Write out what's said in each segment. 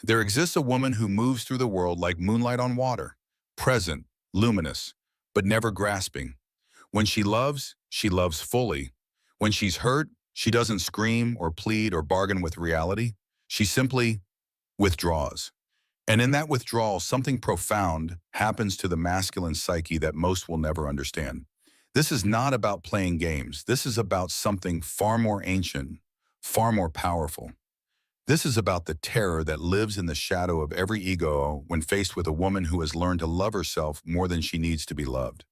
There exists a woman who moves through the world like moonlight on water, present, luminous, but never grasping. When she loves fully. When she's hurt, she doesn't scream or plead or bargain with reality. She simply withdraws. And in that withdrawal, something profound happens to the masculine psyche that most will never understand. This is not about playing games. This is about something far more ancient, far more powerful. This is about the terror that lives in the shadow of every ego when faced with a woman who has learned to love herself more than she needs to be loved.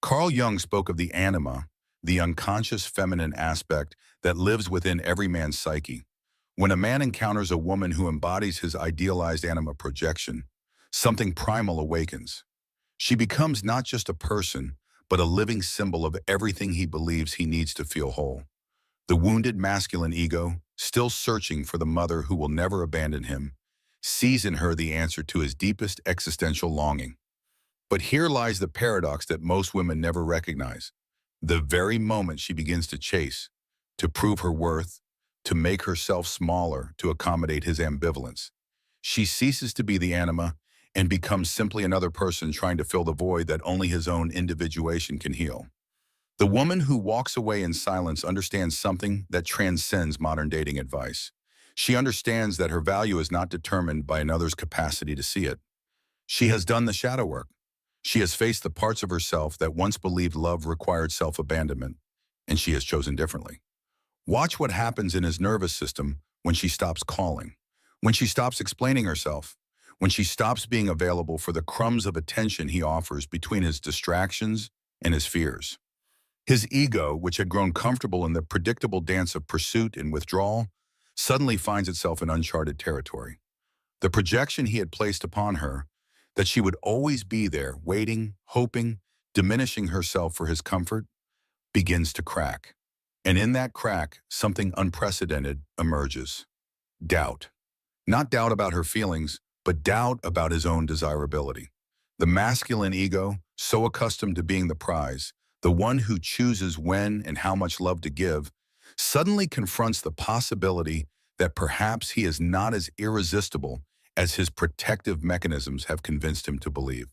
Carl Jung spoke of the anima, the unconscious feminine aspect that lives within every man's psyche. When a man encounters a woman who embodies his idealized anima projection, something primal awakens. She becomes not just a person, but a living symbol of everything he believes he needs to feel whole. The wounded masculine ego, still searching for the mother who will never abandon him, sees in her the answer to his deepest existential longing. But here lies the paradox that most women never recognize. The very moment she begins to chase, to prove her worth, to make herself smaller to accommodate his ambivalence, she ceases to be the anima and becomes simply another person trying to fill the void that only his own individuation can heal. The woman who walks away in silence understands something that transcends modern dating advice. She understands that her value is not determined by another's capacity to see it. She has done the shadow work. She has faced the parts of herself that once believed love required self-abandonment, and she has chosen differently. Watch what happens in his nervous system when she stops calling, when she stops explaining herself, when she stops being available for the crumbs of attention he offers between his distractions and his fears. His ego, which had grown comfortable in the predictable dance of pursuit and withdrawal, suddenly finds itself in uncharted territory. The projection he had placed upon her, that she would always be there, waiting, hoping, diminishing herself for his comfort, begins to crack. And in that crack, something unprecedented emerges. Doubt. Not doubt about her feelings, but doubt about his own desirability. The masculine ego, so accustomed to being the prize, the one who chooses when and how much love to give, suddenly confronts the possibility that perhaps he is not as irresistible as his protective mechanisms have convinced him to believe.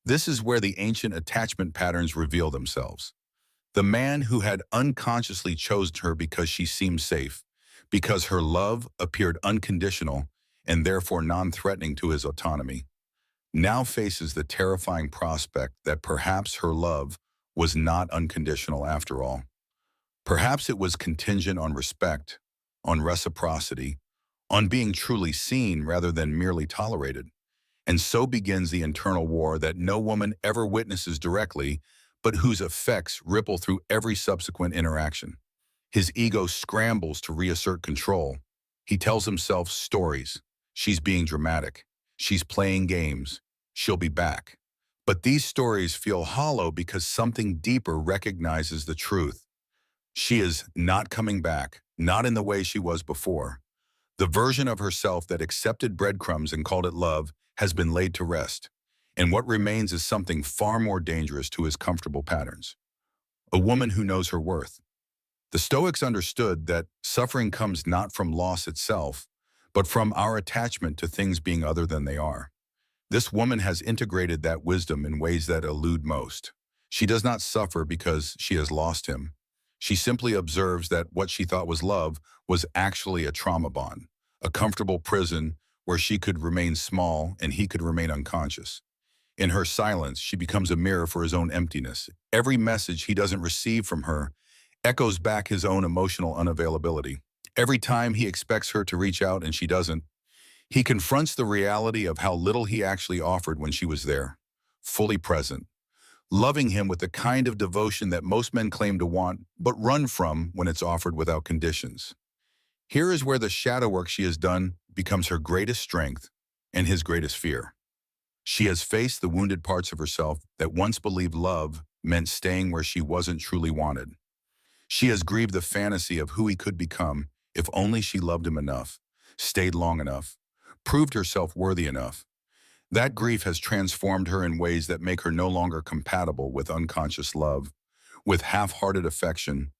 This is where the ancient attachment patterns reveal themselves. The man who had unconsciously chosen her because she seemed safe, because her love appeared unconditional and therefore non-threatening to his autonomy, now faces the terrifying prospect that perhaps her love was not unconditional after all. Perhaps it was contingent on respect, on reciprocity, on being truly seen rather than merely tolerated. And so begins the internal war that no woman ever witnesses directly, but whose effects ripple through every subsequent interaction. His ego scrambles to reassert control. He tells himself stories. She's being dramatic. She's playing games. She'll be back. But these stories feel hollow because something deeper recognizes the truth. She is not coming back, not in the way she was before. The version of herself that accepted breadcrumbs and called it love has been laid to rest, and what remains is something far more dangerous to his comfortable patterns. A woman who knows her worth. The Stoics understood that suffering comes not from loss itself, but from our attachment to things being other than they are. This woman has integrated that wisdom in ways that elude most. She does not suffer because she has lost him. She simply observes that what she thought was love was actually a trauma bond, a comfortable prison where she could remain small and he could remain unconscious. In her silence, she becomes a mirror for his own emptiness. Every message he doesn't receive from her echoes back his own emotional unavailability. Every time he expects her to reach out and she doesn't, he confronts the reality of how little he actually offered when she was there, fully present, loving him with the kind of devotion that most men claim to want, but run from when it's offered without conditions. Here is where the shadow work she has done becomes her greatest strength and his greatest fear. She has faced the wounded parts of herself that once believed love meant staying where she wasn't truly wanted. She has grieved the fantasy of who he could become if only she loved him enough, stayed long enough, proved herself worthy enough. That grief has transformed her in ways that make her no longer compatible with unconscious love, with half-hearted affection,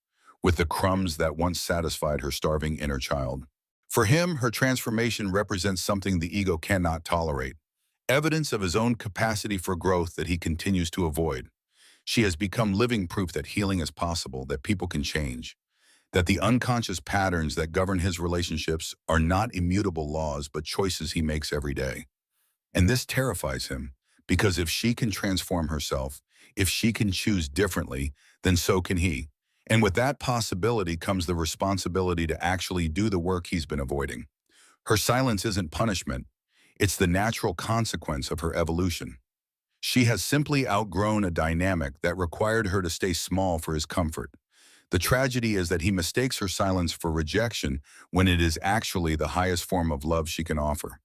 with the crumbs that once satisfied her starving inner child. For him, her transformation represents something the ego cannot tolerate, evidence of his own capacity for growth that he continues to avoid. She has become living proof that healing is possible, that people can change, that the unconscious patterns that govern his relationships are not immutable laws but choices he makes every day. And this terrifies him, because if she can transform herself, if she can choose differently, then so can he. And with that possibility comes the responsibility to actually do the work he's been avoiding. Her silence isn't punishment, it's the natural consequence of her evolution. She has simply outgrown a dynamic that required her to stay small for his comfort. The tragedy is that he mistakes her silence for rejection when it is actually the highest form of love she can offer,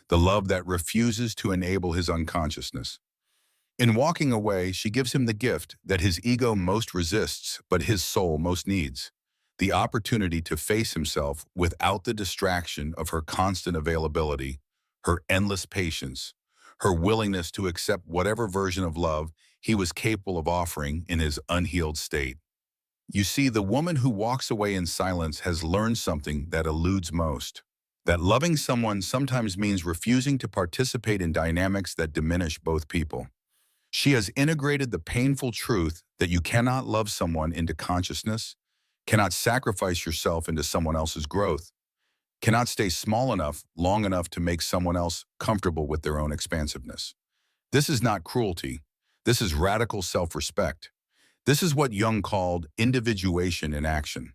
the love that refuses to enable his unconsciousness. In walking away, she gives him the gift that his ego most resists but his soul most needs, the opportunity to face himself without the distraction of her constant availability, her endless patience, her willingness to accept whatever version of love he was capable of offering in his unhealed state. You see, the woman who walks away in silence has learned something that eludes most. That loving someone sometimes means refusing to participate in dynamics that diminish both people. She has integrated the painful truth that you cannot love someone into consciousness, cannot sacrifice yourself into someone else's growth, cannot stay small enough, long enough to make someone else comfortable with their own expansiveness. This is not cruelty. This is radical self-respect. This is what Jung called individuation in action,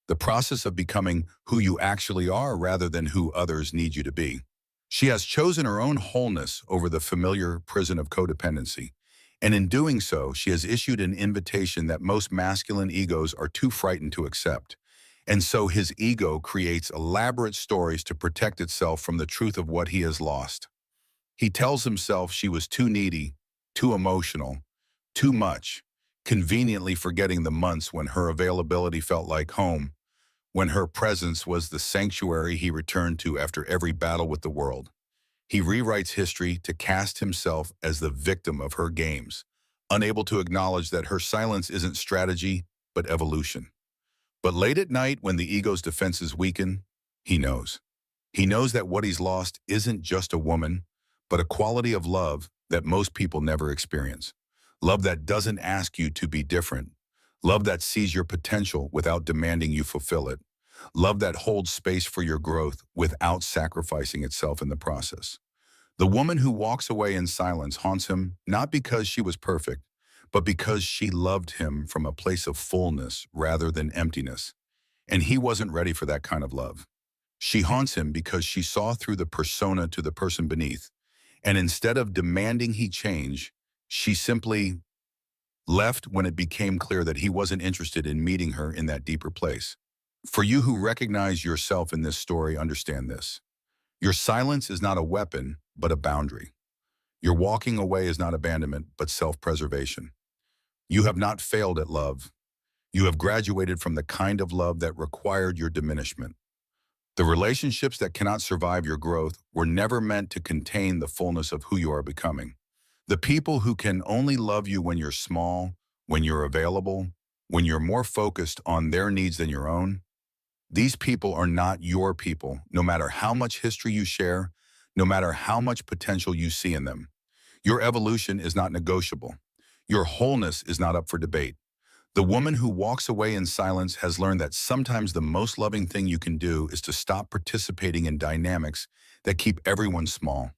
the process of becoming who you actually are rather than who others need you to be. She has chosen her own wholeness over the familiar prison of codependency, and in doing so, she has issued an invitation that most masculine egos are too frightened to accept. And so his ego creates elaborate stories to protect itself from the truth of what he has lost. He tells himself she was too needy, too emotional, too much, conveniently forgetting the months when her availability felt like home, when her presence was the sanctuary he returned to after every battle with the world. He rewrites history to cast himself as the victim of her games, unable to acknowledge that her silence isn't strategy, but evolution. But late at night, when the ego's defenses weaken, he knows. He knows that what he's lost isn't just a woman, but a quality of love that most people never experience. Love that doesn't ask you to be different. Love that sees your potential without demanding you fulfill it. Love that holds space for your growth without sacrificing itself in the process. The woman who walks away in silence haunts him not because she was perfect, but because she loved him from a place of fullness rather than emptiness. And he wasn't ready for that kind of love. She haunts him because she saw through the persona to the person beneath. And instead of demanding he change, she simply left when it became clear that he wasn't interested in meeting her in that deeper place. For you who recognize yourself in this story, understand this. Your silence is not a weapon, but a boundary. Your walking away is not abandonment, but self-preservation. You have not failed at love. You have graduated from the kind of love that required your diminishment. The relationships that cannot survive your growth were never meant to contain the fullness of who you are becoming. The people who can only love you when you're small, when you're available, when you're more focused on their needs than your own, these people are not your people, no matter how much history you share, no matter how much potential you see in them. Your evolution is not negotiable. Your wholeness is not up for debate. The woman who walks away in silence has learned that sometimes the most loving thing you can do is to stop participating in dynamics that keep everyone small,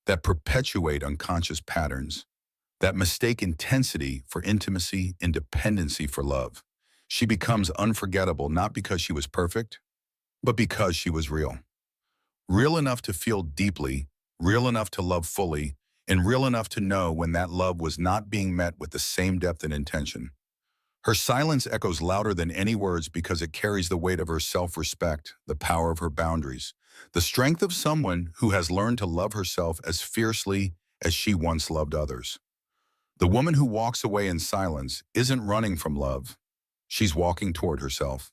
that perpetuate unconscious patterns, that mistake intensity for intimacy and dependency for love. She becomes unforgettable not because she was perfect, but because she was real. Real enough to feel deeply, real enough to love fully, and real enough to know when that love was not being met with the same depth and intention. Her silence echoes louder than any words because it carries the weight of her self-respect, the power of her boundaries, the strength of someone who has learned to love herself as fiercely as she once loved others. The woman who walks away in silence isn't running from love. She's walking toward herself.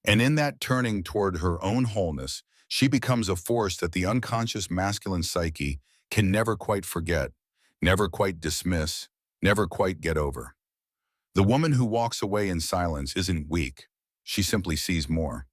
And in that turning toward her own wholeness, she becomes a force that the unconscious masculine psyche can never quite forget, never quite dismiss, never quite get over. The woman who walks away in silence isn't weak. She simply sees more.